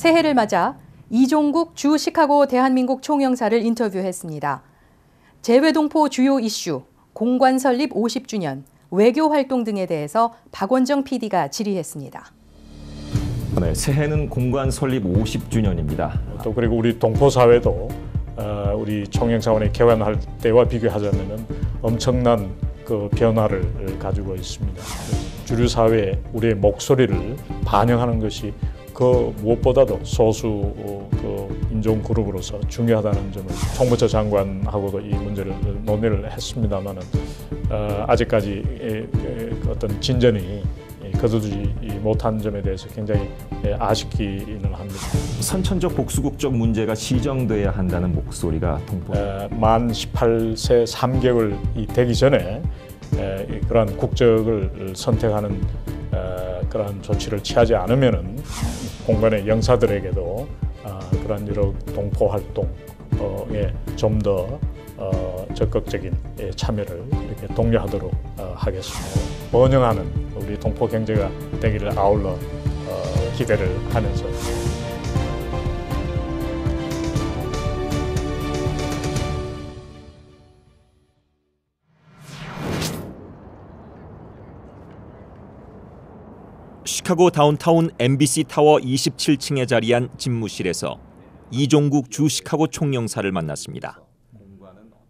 새해를 맞아 이종국 주 시카고 대한민국 총영사를 인터뷰했습니다. 재외동포 주요 이슈, 공관 설립 50주년, 외교 활동 등에 대해서 박원정 PD가 질의했습니다. 네, 새해는 공관 설립 50주년입니다. 또 그리고 우리 동포 사회도 우리 총영사관이 개관할 때와 비교하자면은 엄청난 그 변화를 가지고 있습니다. 주류 사회에 우리의 목소리를 반영하는 것이 그 무엇보다도 소수 그 인종 그룹으로서 중요하다는 점을 총무처 장관하고도 이 문제를 논의를 했습니다만은 아직까지 어떤 진전이 거두지 못한 점에 대해서 굉장히 아쉽기는 합니다. 선천적 복수국적 문제가 시정돼야 한다는 목소리가 동포. 만 18세 3개월이 되기 전에 그러한 국적을 선택하는 그러한 조치를 취하지 않으면은 공관의 영사들에게도 그러한 여러 동포 활동에 좀 더 적극적인 참여를 이렇게 독려하도록 하겠습니다. 번영하는 우리 동포 경제가 되기를 아울러 기대를 하면서 시카고 다운타운 MBC 타워 27층에 자리한 집무실에서 이종국 주 시카고 총영사를 만났습니다.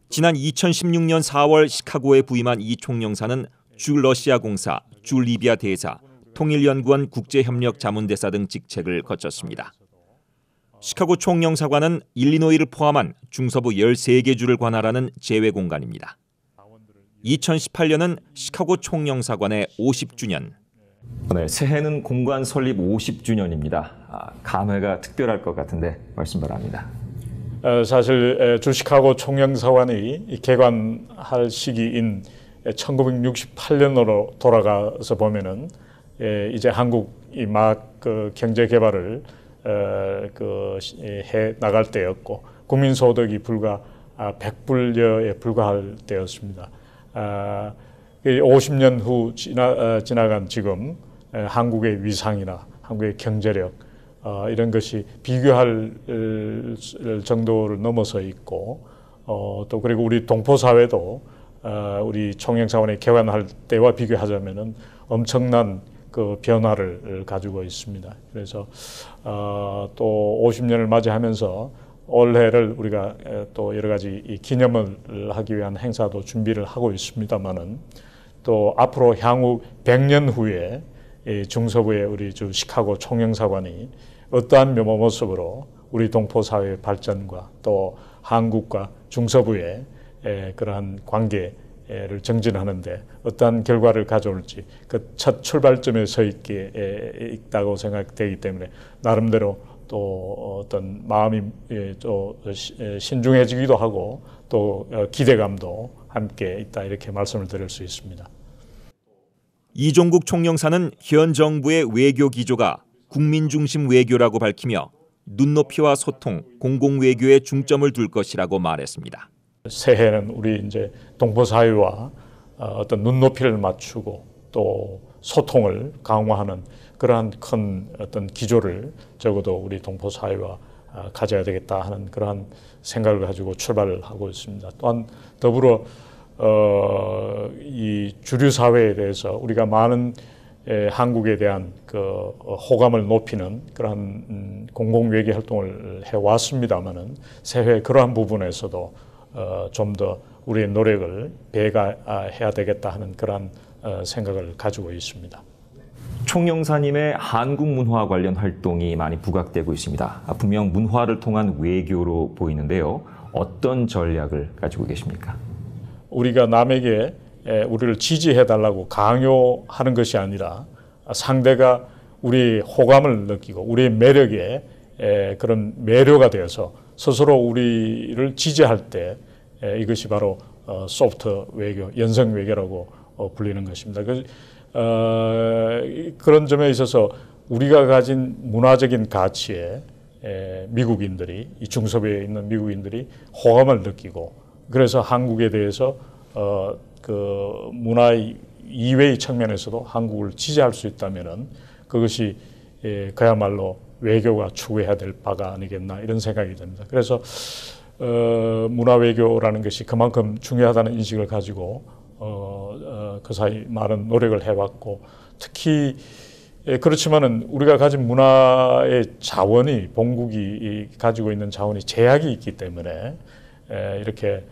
지난 2016년 4월 시카고에 부임한 이 총영사는 주 러시아 공사, 주 리비아 대사, 통일연구원 국제협력자문대사 등 직책을 거쳤습니다. 시카고 총영사관은 일리노이를 포함한 중서부 13개 주를 관할하는 재외공간입니다. 2018년은 시카고 총영사관의 50주년. 네, 새해는 공관 설립 50주년입니다. 감회가 특별할 것 같은데 말씀 바랍니다. 사실 주 시카고 총영사관이 개관할 시기인 1968년으로 돌아가서 보면은 이제 한국이 막 그 경제 개발을 해 나갈 때였고 국민 소득이 불과 100불여에 불과할 때였습니다. 50년 후 지나간 지금 한국의 위상이나 한국의 경제력 이런 것이 비교할 정도를 넘어서 있고 또 그리고 우리 동포 사회도 우리 총영사관이 개관할 때와 비교하자면은 엄청난 그 변화를 가지고 있습니다. 그래서 또 50년을 맞이하면서 올해를 우리가 또 여러 가지 이 기념을 하기 위한 행사도 준비를 하고 있습니다만은 또 앞으로 향후 100년 후에 중서부의 우리 주 시카고 총영사관이 어떠한 모습으로 우리 동포 사회의 발전과 또 한국과 중서부의 그러한 관계를 정진하는데 어떠한 결과를 가져올지 그 첫 출발점에 서 있다고 생각되기 때문에 나름대로 또 어떤 마음이 또 신중해지기도 하고 또 기대감도 함께 있다 이렇게 말씀을 드릴 수 있습니다. 이종국 총영사는 현 정부의 외교 기조가 국민 중심 외교라고 밝히며 눈높이와 소통, 공공외교에 중점을 둘 것이라고 말했습니다. 새해는 우리 이제 동포 사회와 어떤 눈높이를 맞추고 또 소통을 강화하는 그러한 큰 어떤 기조를 적어도 우리 동포 사회와 가져야 되겠다 하는 그러한 생각을 가지고 출발을 하고 있습니다. 또한 더불어 이 주류 사회에 대해서 우리가 많은 한국에 대한 그 호감을 높이는 그러한 공공외교 활동을 해왔습니다만은 새해 그러한 부분에서도 좀 더 우리의 노력을 배가해야 되겠다 하는 그러한 생각을 가지고 있습니다. 총영사님의 한국 문화 관련 활동이 많이 부각되고 있습니다. 분명 문화를 통한 외교로 보이는데요. 어떤 전략을 가지고 계십니까? 우리가 남에게 우리를 지지해달라고 강요하는 것이 아니라 상대가 우리의 호감을 느끼고 우리의 매력에 그런 매료가 되어서 스스로 우리를 지지할 때 이것이 바로 소프트 외교, 연성 외교라고 불리는 것입니다. 그런 점에 있어서 우리가 가진 문화적인 가치에 미국인들이, 이 중서부에 있는 미국인들이 호감을 느끼고 그래서 한국에 대해서 그 문화 이외의 측면에서도 한국을 지지할 수 있다면은 그것이 그야말로 외교가 추구해야 될 바가 아니겠나 이런 생각이 듭니다. 그래서 문화 외교라는 것이 그만큼 중요하다는 인식을 가지고 그 사이 많은 노력을 해왔고 특히 그렇지만은 우리가 가진 문화의 자원이 본국이 가지고 있는 자원이 제약이 있기 때문에 이렇게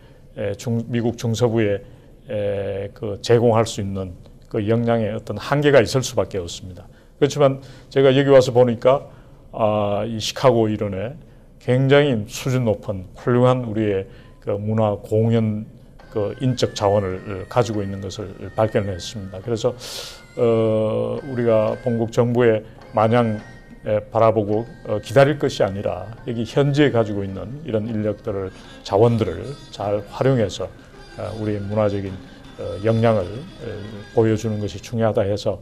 미국 중서부에 그 제공할 수 있는 그 역량의 어떤 한계가 있을 수밖에 없습니다. 그렇지만 제가 여기 와서 보니까 이 시카고 이론에 굉장히 수준 높은 훌륭한 우리의 그 문화 공연 그 인적 자원을 가지고 있는 것을 발견했습니다. 그래서 우리가 본국 정부에 마냥 바라보고 기다릴 것이 아니라 여기 현지에 가지고 있는 이런 인력들을 자원들을 잘 활용해서 우리의 문화적인 역량을 보여주는 것이 중요하다 해서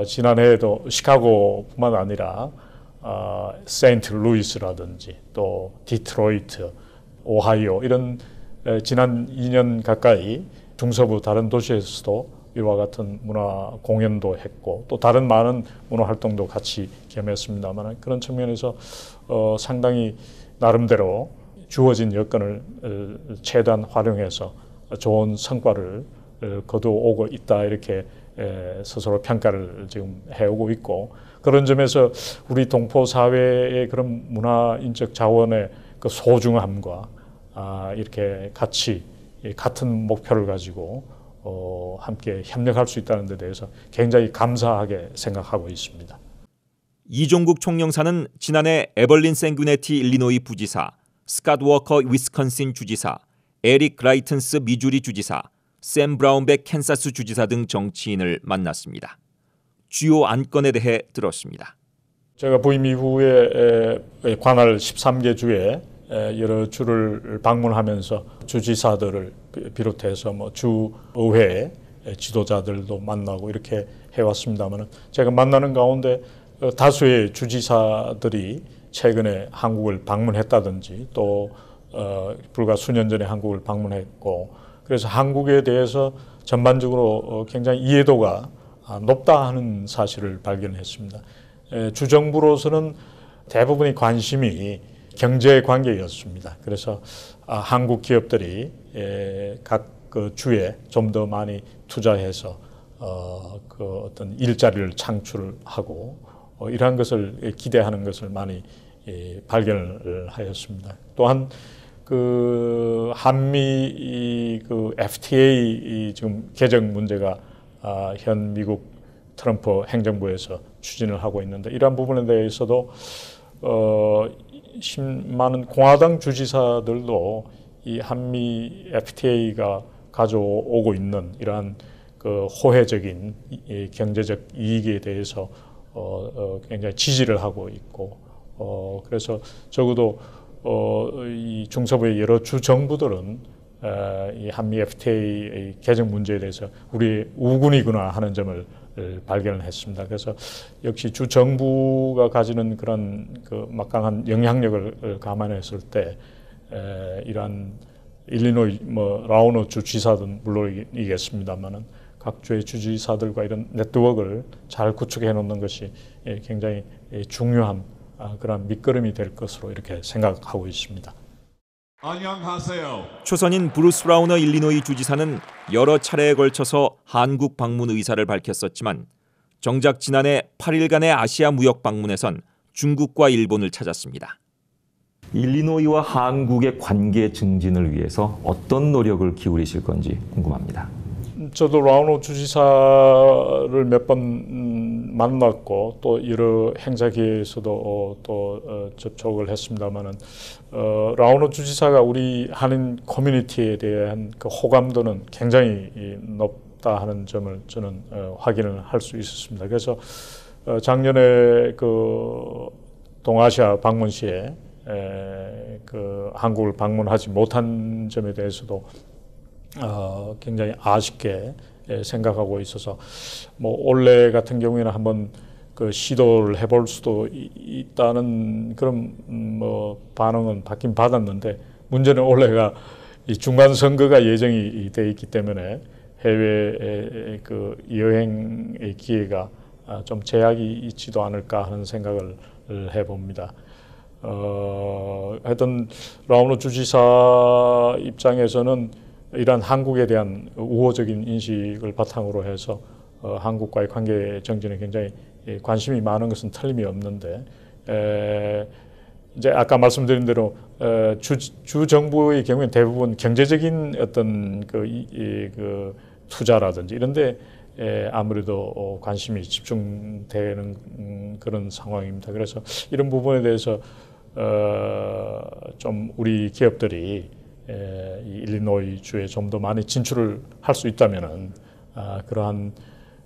지난해에도 시카고뿐만 아니라 세인트루이스라든지 또 디트로이트, 오하이오 이런 지난 2년 가까이 중서부 다른 도시에서도 이와 같은 문화 공연도 했고 또 다른 많은 문화 활동도 같이 겸했습니다만 그런 측면에서 상당히 나름대로 주어진 여건을 최대한 활용해서 좋은 성과를 거두어오고 있다 이렇게 스스로 평가를 지금 해오고 있고 그런 점에서 우리 동포 사회의 그런 문화인적 자원의 그 소중함과 이렇게 같이 같은 목표를 가지고 함께 협력할 수 있다는 데 대해서 굉장히 감사하게 생각하고 있습니다. 이종국 총영사는 지난해 에벌린 생규네티 일리노이 부지사, 스캇 워커 위스콘신 주지사, 에릭 라이튼스 미주리 주지사, 샘 브라운백 캔사스 주지사 등 정치인을 만났습니다. 주요 안건에 대해 들었습니다. 제가 부임 이후에 관할 13개 주에 여러 주를 방문하면서 주지사들을 비롯해서 뭐 주의회 지도자들도 만나고 이렇게 해왔습니다만 제가 만나는 가운데 다수의 주지사들이 최근에 한국을 방문했다든지 또 불과 수년 전에 한국을 방문했고 그래서 한국에 대해서 전반적으로 굉장히 이해도가 높다 하는 사실을 발견했습니다. 주정부로서는 대부분의 관심이 경제 관계였습니다. 그래서 한국 기업들이 각 그 주에 좀 더 많이 투자해서 그 어떤 일자리를 창출하고 이러한 것을 기대하는 것을 많이 발견을 하였습니다. 또한 그 한미 그 FTA 지금 개정 문제가 현 미국 트럼프 행정부에서 추진을 하고 있는데 이러한 부분에 대해서도 많은 공화당 주지사들도 이 한미 FTA가 가져오고 있는 이러한 그 호혜적인 경제적 이익에 대해서 굉장히 지지를 하고 있고 그래서 적어도 이 중서부의 여러 주 정부들은 이 한미 FTA 개정 문제에 대해서 우리의 우군이구나 하는 점을 발견을 했습니다. 그래서 역시 주 정부가 가지는 그런 그 막강한 영향력을 감안했을 때 이러한 일리노이 라우노 주지사든 물론이겠습니다만은 각 주의 주지사들과 이런 네트워크를 잘 구축해 놓는 것이 굉장히 중요한 그런 밑거름이 될 것으로 이렇게 생각하고 있습니다. 안녕하세요. 초선인 브루스 라우너 일리노이 주지사는 여러 차례에 걸쳐서 한국 방문 의사를 밝혔었지만 정작 지난해 8일간의 아시아 무역 방문에선 중국과 일본을 찾았습니다. 일리노이와 한국의 관계 증진을 위해서 어떤 노력을 기울이실 건지 궁금합니다. 저도 라우노 주지사를 몇 번 만났고 또 여러 행사 기회에서도 또 접촉을 했습니다만은 라우노 주지사가 우리 한인 커뮤니티에 대한 그 호감도는 굉장히 높다 하는 점을 저는 확인을 할 수 있었습니다. 그래서 작년에 그 동아시아 방문 시에 그 한국을 방문하지 못한 점에 대해서도 굉장히 아쉽게 생각하고 있어서 뭐 올해 같은 경우에는 한번 그 시도를 해볼 수도 있다는 그런 뭐 반응은 받긴 받았는데 문제는 올해가 이 중간 선거가 예정이 돼 있기 때문에 해외 그 여행의 기회가 좀 제약이 있지도 않을까 하는 생각을 해봅니다. 하여튼 라오노 주지사 입장에서는 이러한 한국에 대한 우호적인 인식을 바탕으로 해서 한국과의 관계 정진에 굉장히 관심이 많은 것은 틀림이 없는데, 이제 아까 말씀드린 대로 주 정부의 경우에는 대부분 경제적인 어떤 그 투자라든지 이런데 아무래도 관심이 집중되는 그런 상황입니다. 그래서 이런 부분에 대해서 좀 우리 기업들이 이 일리노이 주에 좀 더 많이 진출을 할 수 있다면은 그러한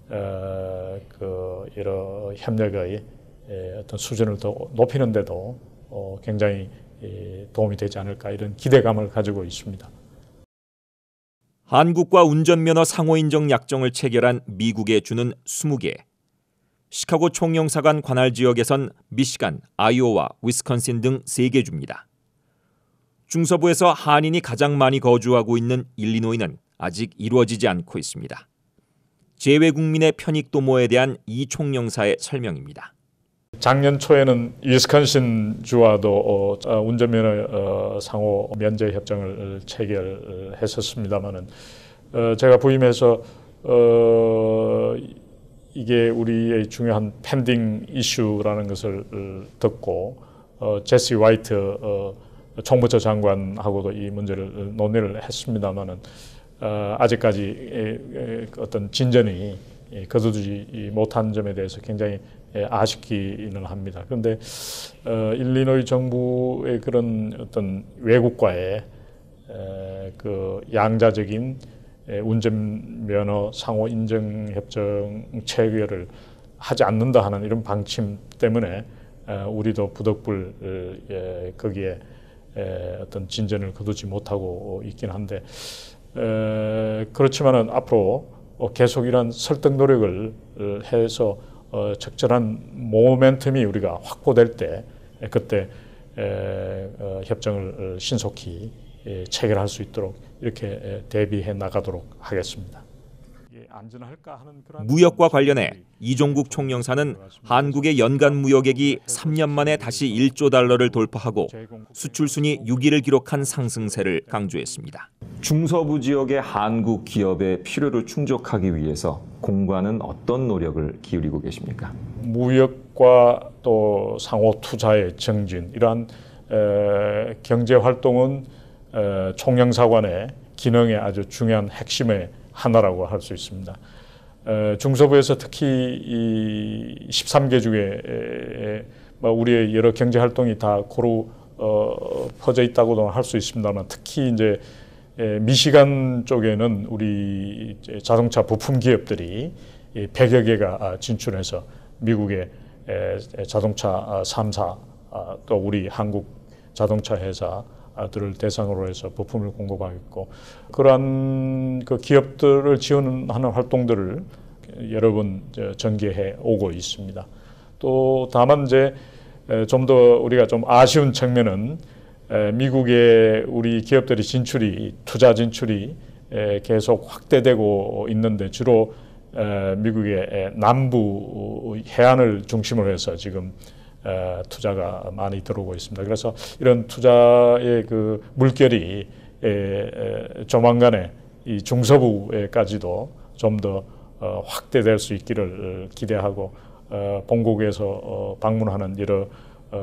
그 여러 협력의 어떤 수준을 더 높이는 데도 굉장히 도움이 되지 않을까, 이런 기대감을 가지고 있습니다. 한국과 운전면허 상호인정 약정을 체결한 미국에 주는 20개. 시카고 총영사관 관할 지역에선 미시간, 아이오와, 위스콘신 등 3개 주입니다. 중서부에서 한인이 가장 많이 거주하고 있는 일리노이는 아직 이루어지지 않고 있습니다. 재외국민의 편익 도모에 대한 이 총영사의 설명입니다. 작년 초에는 위스콘신 주와도 운전면허 상호 면제 협정을 체결했었습니다만은 제가 부임해서 이게 우리의 중요한 펜딩 이슈라는 것을 듣고 제시 화이트 총무처 장관하고도 이 문제를 논의를 했습니다만은 아직까지 어떤 진전이 거두지 못한 점에 대해서 굉장히 아쉽기는 합니다. 그런데 일리노이 정부의 그런 어떤 외국과의 그 양자적인 운전면허 상호 인정 협정 체결을 하지 않는다 하는 이런 방침 때문에 우리도 부득불 거기에 어떤 진전을 거두지 못하고 있긴 한데, 그렇지만은 앞으로 계속 이런 설득 노력을 해서 적절한 모멘텀이 우리가 확보될 때 그때 협정을 신속히 체결할 수 있도록 이렇게 대비해 나가도록 하겠습니다. 무역과 관련해 이종국 총영사는 한국의 연간 무역액이 3년 만에 다시 1조 달러를 돌파하고 수출 순위 6위를 기록한 상승세를 강조했습니다. 중서부 지역의 한국 기업의 필요를 충족하기 위해서 공관은 어떤 노력을 기울이고 계십니까? 무역과 또 상호 투자의 정진, 이러한 경제 활동은 총영사관의 기능의 아주 중요한 핵심의 하나라고 할 수 있습니다. 중서부에서 특히 이 13개 주에 우리의 여러 경제 활동이 다 고루 퍼져 있다고도 할 수 있습니다만, 특히 이제 미시간 쪽에는 우리 자동차 부품 기업들이 100여 개가 진출해서 미국의 자동차 3사 또 우리 한국 자동차 회사들을 대상으로 해서 부품을 공급하고 있고, 그러한 그 기업들을 지원하는 활동들을 여러 번 전개해 오고 있습니다. 또 다만 이제 좀 더 우리가 좀 아쉬운 측면은 미국의 우리 기업들의 진출이, 투자 진출이 계속 확대되고 있는데, 주로 미국의 남부 해안을 중심으로 해서 지금 투자가 많이 들어오고 있습니다. 그래서 이런 투자의 그 물결이 조만간에 이 중서부에까지도 좀 더 확대될 수 있기를 기대하고, 본국에서 방문하는 여러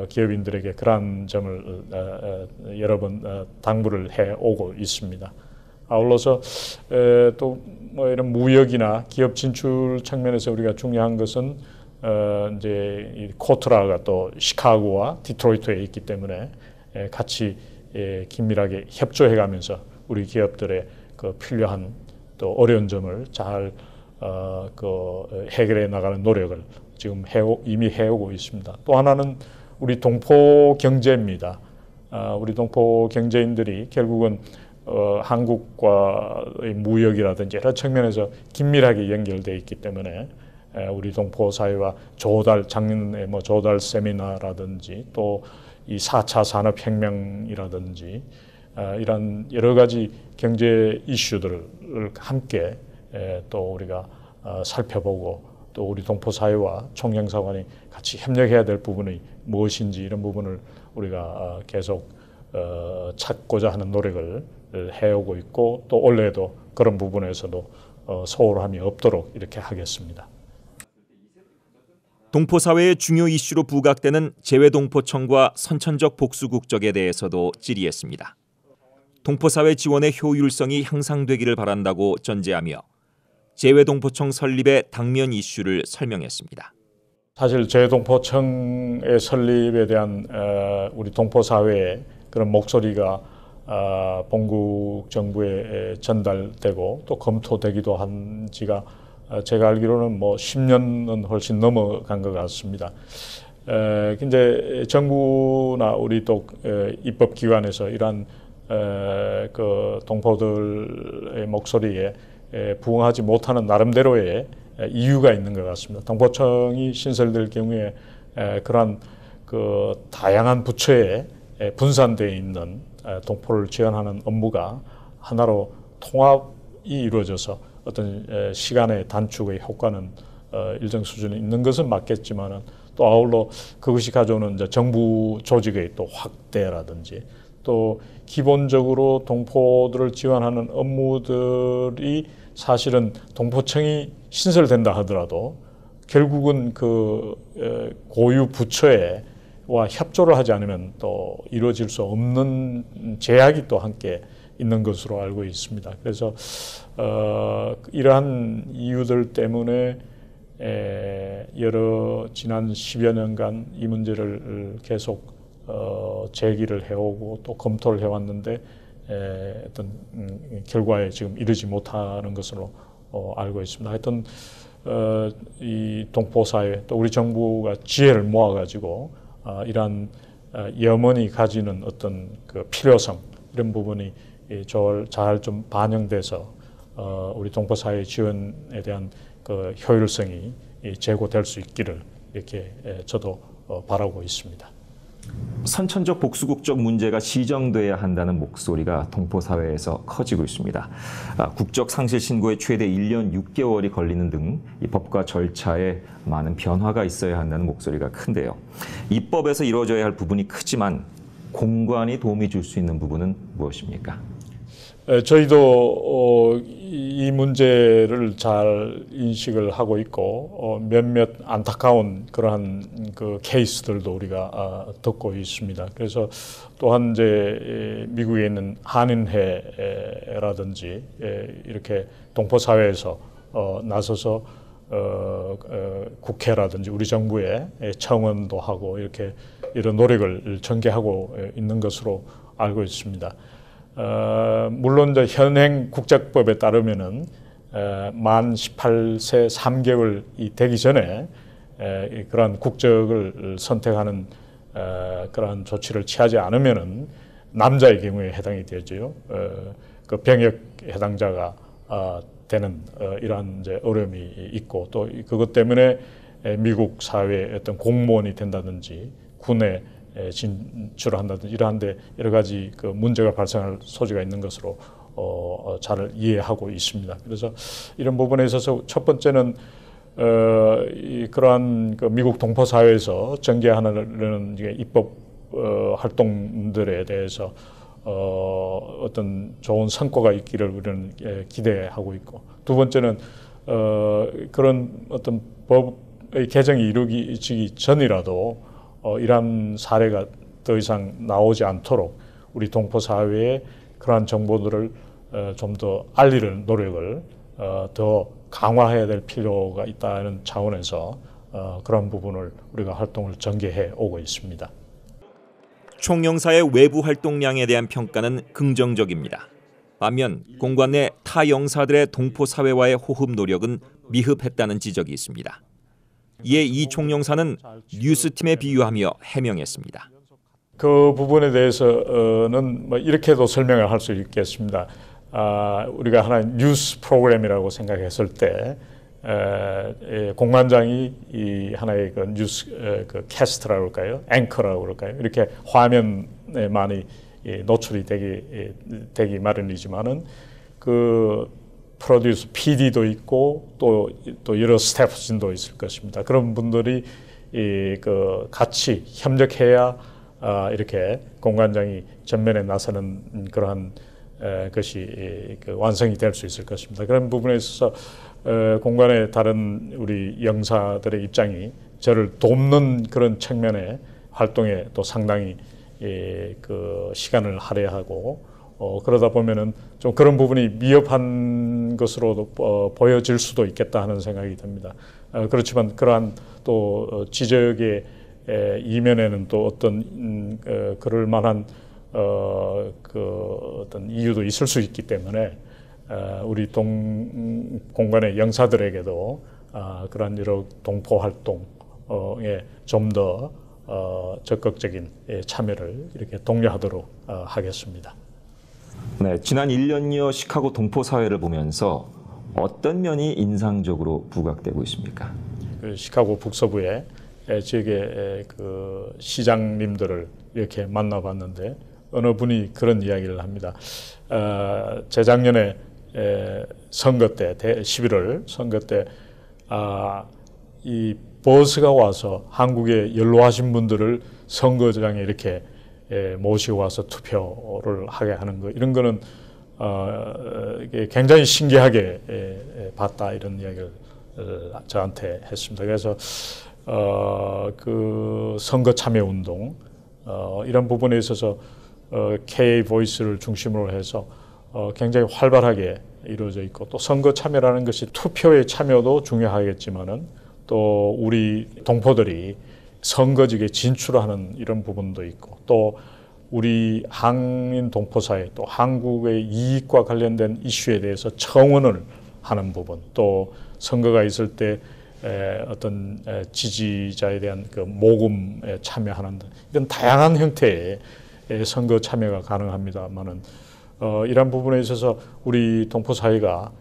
기업인들에게 그러한 점을 여러 번 당부를 해오고 있습니다. 아울러서 또 뭐 이런 무역이나 기업 진출 측면에서 우리가 중요한 것은 이제 이 코트라가 또 시카고와 디트로이트에 있기 때문에 같이 긴밀하게 협조해가면서 우리 기업들의 그 필요한 또 어려운 점을 잘 해결해 나가는 노력을 지금 이미 해오고 있습니다. 또 하나는 우리 동포 경제입니다. 우리 동포 경제인들이 결국은 한국과의 무역이라든지 여러 측면에서 긴밀하게 연결되어 있기 때문에 우리 동포 사회와 작년에 뭐 조달 세미나라든지 또 이 4차 산업혁명이라든지 이런 여러 가지 경제 이슈들을 함께 또 우리가 살펴보고 또 우리 동포 사회와 총영사관이 같이 협력해야 될 부분이 무엇인지 이런 부분을 우리가 계속 찾고자 하는 노력을 해오고 있고 또 올해도 그런 부분에서도 소홀함이 없도록 이렇게 하겠습니다. 동포사회의 중요 이슈로 부각되는 재외동포청과 선천적 복수국적에 대해서도 질의했습니다. 동포사회 지원의 효율성이 향상되기를 바란다고 전제하며 재외동포청 설립의 당면 이슈를 설명했습니다. 사실 재외동포청의 설립에 대한 우리 동포사회의 그런 목소리가 본국 정부에 전달되고 또 검토되기도 한 지가 제가 알기로는 뭐 10년은 훨씬 넘어간 것 같습니다. 이제 정부나 우리 또 입법기관에서 이러한 그 동포들의 목소리에 부응하지 못하는 나름대로의 이유가 있는 것 같습니다. 동포청이 신설될 경우에 그러한 그 다양한 부처에 분산되어 있는 동포를 지원하는 업무가 하나로 통합이 이루어져서 어떤 시간의 단축의 효과는 일정 수준에 있는 것은 맞겠지만은 또 아울러 그것이 가져오는 이제 정부 조직의 또 확대라든지 또 기본적으로 동포들을 지원하는 업무들이 사실은 동포청이 신설된다 하더라도 결국은 그 고유 부처와 협조를 하지 않으면 또 이루어질 수 없는 제약이 또 함께 있는 것으로 알고 있습니다. 그래서 이러한 이유들 때문에 여러 지난 10여 년간 이 문제를 계속 제기를 해오고 또 검토를 해왔는데 어떤 결과에 지금 이르지 못하는 것으로 알고 있습니다. 하여튼 이 동포사회 또 우리 정부가 지혜를 모아가지고 이러한 염원이 가지는 어떤 그 필요성 이런 부분이 잘 좀 반영돼서 우리 동포사회 지원에 대한 그 효율성이 제고될 수 있기를 이렇게 저도 바라고 있습니다. 선천적 복수국적 문제가 시정돼야 한다는 목소리가 동포사회에서 커지고 있습니다. 국적 상실 신고에 최대 1년 6개월이 걸리는 등 이 법과 절차에 많은 변화가 있어야 한다는 목소리가 큰데요. 입법에서 이루어져야 할 부분이 크지만 공관이 도움이 줄 수 있는 부분은 무엇입니까? 저희도 이 문제를 잘 인식을 하고 있고 몇몇 안타까운 그러한 그 케이스들도 우리가 듣고 있습니다. 그래서 또한 이제 미국에 있는 한인회라든지 이렇게 동포 사회에서 나서서 국회라든지 우리 정부에 청원도 하고 이렇게 이런 노력을 전개하고 있는 것으로 알고 있습니다. 물론 이제 현행 국적법에 따르면은 만 18세 3개월이 되기 전에 그러한 국적을 선택하는 그러한 조치를 취하지 않으면은 남자의 경우에 해당이 되죠. 그 병역 해당자가 되는 이러한 이제 어려움이 있고 또 그것 때문에 미국 사회의 어떤 공무원이 된다든지 군에 진출한다든지 이러한데 여러 가지 그 문제가 발생할 소지가 있는 것으로 잘 이해하고 있습니다. 그래서 이런 부분에 있어서 첫 번째는 그러한 그 미국 동포 사회에서 전개하는 입법 활동들에 대해서 어떤 좋은 성과가 있기를 우리는 기대하고 있고 두 번째는 그런 어떤 법의 개정이 이루어지기 전이라도 이러한 사례가 더 이상 나오지 않도록 우리 동포 사회에 그러한 정보들을 좀 더 알리는 노력을 더 강화해야 될 필요가 있다는 차원에서 그런 부분을 우리가 활동을 전개해 오고 있습니다. 총영사의 외부 활동량에 대한 평가는 긍정적입니다. 반면 공관 내 타 영사들의 동포 사회와의 호흡 노력은 미흡했다는 지적이 있습니다. 이에 이 총영사는 뉴스팀에 비유하며 해명했습니다. 그 부분에 대해서는 뭐 이렇게도 설명을 할 수 있겠습니다. 우리가 하나의 뉴스 프로그램이라고 생각했을 때 공관장이 이 하나의 그 뉴스 그 캐스트라고 할까요, 앵커라고 그럴까요, 이렇게 화면에 많이 노출이 되기 마련이지만은 그 프로듀스 PD도 있고 또 여러 스태프진도 있을 것입니다. 그런 분들이 같이 협력해야 이렇게 공관장이 전면에 나서는 그러한 것이 완성이 될 수 있을 것입니다. 그런 부분에 있어서 공관의 다른 우리 영사들의 입장이 저를 돕는 그런 측면의 활동에 또 상당히 시간을 할애하고 그러다 보면은 좀 그런 부분이 미흡한 것으로 보여질 수도 있겠다 하는 생각이 듭니다. 그렇지만 그러한 또 지적의 이면에는 또 어떤 그럴 만한 어떤 이유도 있을 수 있기 때문에 우리 공관의 영사들에게도 그러한 여러 동포 활동에 좀 더 적극적인 참여를 이렇게 독려하도록 하겠습니다. 네, 지난 1년여 시카고 동포 사회를 보면서 어떤 면이 인상적으로 부각되고 있습니까? 시카고 북서부의 지역의 시장님들을 이렇게 만나봤는데 어느 분이 그런 이야기를 합니다. 재작년에 선거 때 11월 선거 때 이 버스가 와서 한국에 연로하신 분들을 선거장에 이렇게 모시고 와서 투표를 하게 하는 거 이런 거는 굉장히 신기하게 봤다 이런 이야기를 저한테 했습니다. 그래서 그 선거 참여 운동 이런 부분에 있어서 K 보이스를 중심으로 해서 굉장히 활발하게 이루어져 있고 또 선거 참여라는 것이 투표의 참여도 중요하겠지만은 또 우리 동포들이 선거직에 진출하는 이런 부분도 있고 또 우리 한인 동포사회 또 한국의 이익과 관련된 이슈에 대해서 청원을 하는 부분 또 선거가 있을 때 어떤 지지자에 대한 그 모금에 참여하는 이런 다양한 형태의 선거 참여가 가능합니다만은 이런 부분에 있어서 우리 동포사회가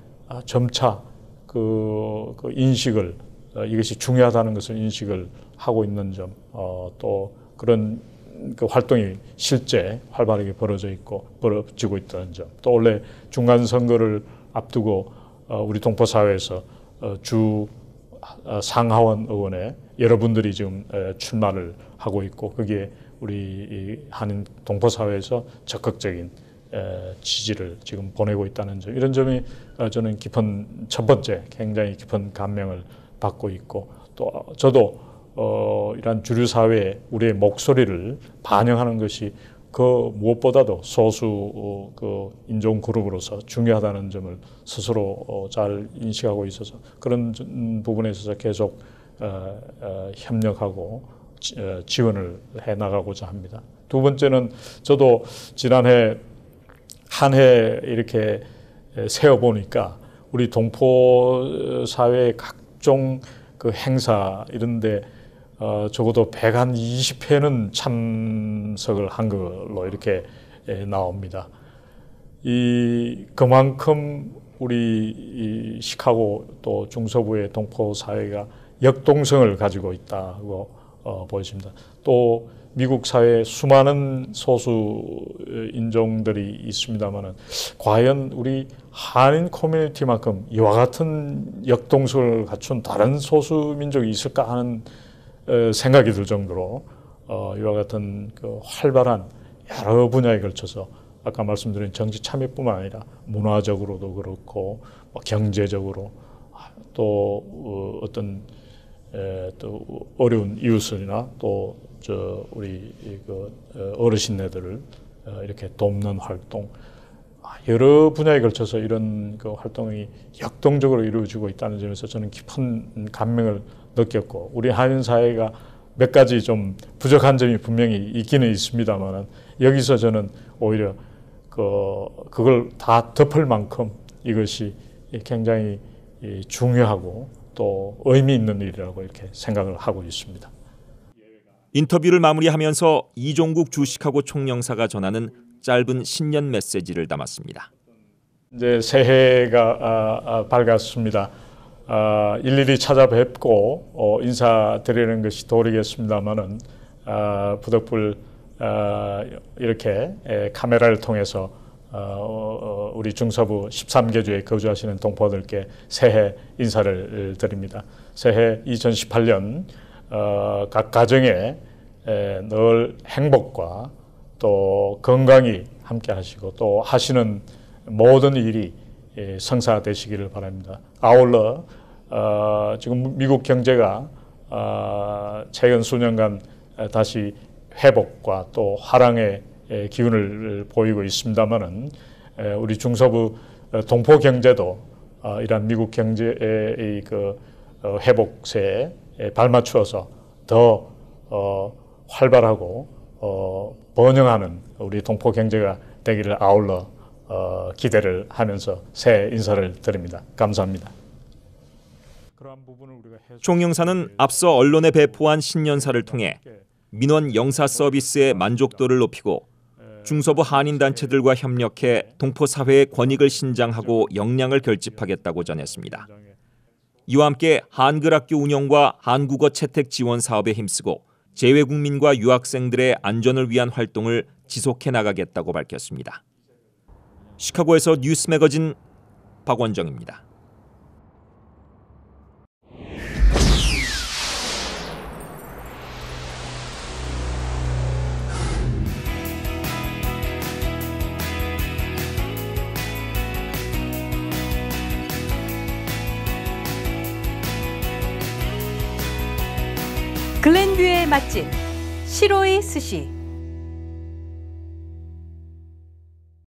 점차 그 인식을 이것이 중요하다는 것을 인식을 하고 있는 점, 또 그런 그 활동이 실제 활발하게 벌어지고 있다는 점, 또 원래 중간 선거를 앞두고 우리 동포 사회에서 주 상하원 의원에 여러분들이 지금 출마를 하고 있고 거기에 우리 한인 동포 사회에서 적극적인 지지를 지금 보내고 있다는 점, 이런 점이 저는 첫 번째 굉장히 깊은 감명을 받고 있고 또 저도 이런 주류 사회에 우리의 목소리를 반영하는 것이 그 무엇보다도 소수 그 인종 그룹으로서 중요하다는 점을 스스로 잘 인식하고 있어서 그런 부분에 있어서 계속 협력하고 지원을 해 나가고자 합니다. 두 번째는 저도 지난해 한 해 이렇게 세어 보니까 우리 동포 사회의 각종 그 행사 이런데 적어도 120회는 참석을 한 걸로 이렇게 나옵니다. 그만큼 우리 이 시카고 또 중서부의 동포 사회가 역동성을 가지고 있다고 보여집니다. 또 미국 사회에 수많은 소수 인종들이 있습니다만은 과연 우리 한인 커뮤니티만큼 이와 같은 역동성을 갖춘 다른 소수 민족이 있을까 하는 생각이 들 정도로 이와 같은 그 활발한 여러 분야에 걸쳐서 아까 말씀드린 정치 참여뿐만 아니라 문화적으로도 그렇고 경제적으로 또 어떤 또 어려운 이웃들이나 또 우리 어르신네들을 이렇게 돕는 활동, 여러 분야에 걸쳐서 이런 그 활동이 역동적으로 이루어지고 있다는 점에서 저는 깊은 감명을 느꼈고, 우리 한인 사회가 몇 가지 좀 부족한 점이 분명히 있기는 있습니다만 여기서 저는 오히려 그걸 다 덮을 만큼 이것이 굉장히 중요하고 또 의미 있는 일이라고 이렇게 생각을 하고 있습니다. 인터뷰를 마무리하면서 이종국 주 시카고 총영사가 전하는 짧은 신년 메시지를 담았습니다. 이제 새해가 밝았습니다. 일일이 찾아뵙고 인사드리는 것이 도리겠습니다만은 부득불 이렇게 카메라를 통해서 우리 중서부 13개 주에 거주하시는 동포들께 새해 인사를 드립니다. 새해 2018년 각 가정에 늘 행복과 또 건강히 함께 하시고 또 하시는 모든 일이 성사되시기를 바랍니다. 아울러 지금 미국 경제가 최근 수년간 다시 회복과 또 화랑의 기운을 보이고 있습니다만은 우리 중서부 동포 경제도 이러한 미국 경제의 그 회복세에 발맞추어서 더 활발하고 번영하는 우리 동포 경제가 되기를 아울러 기대를 하면서 새해 인사를 드립니다. 감사합니다. 총영사는 앞서 언론에 배포한 신년사를 통해 민원 영사 서비스의 만족도를 높이고 중서부 한인단체들과 협력해 동포 사회의 권익을 신장하고 역량을 결집하겠다고 전했습니다. 이와 함께 한글학교 운영과 한국어 채택 지원 사업에 힘쓰고 재외국민과 유학생들의 안전을 위한 활동을 지속해 나가겠다고 밝혔습니다. 시카고에서 뉴스 매거진 박원정입니다. 글렌뷰의 맛집 시로이 스시.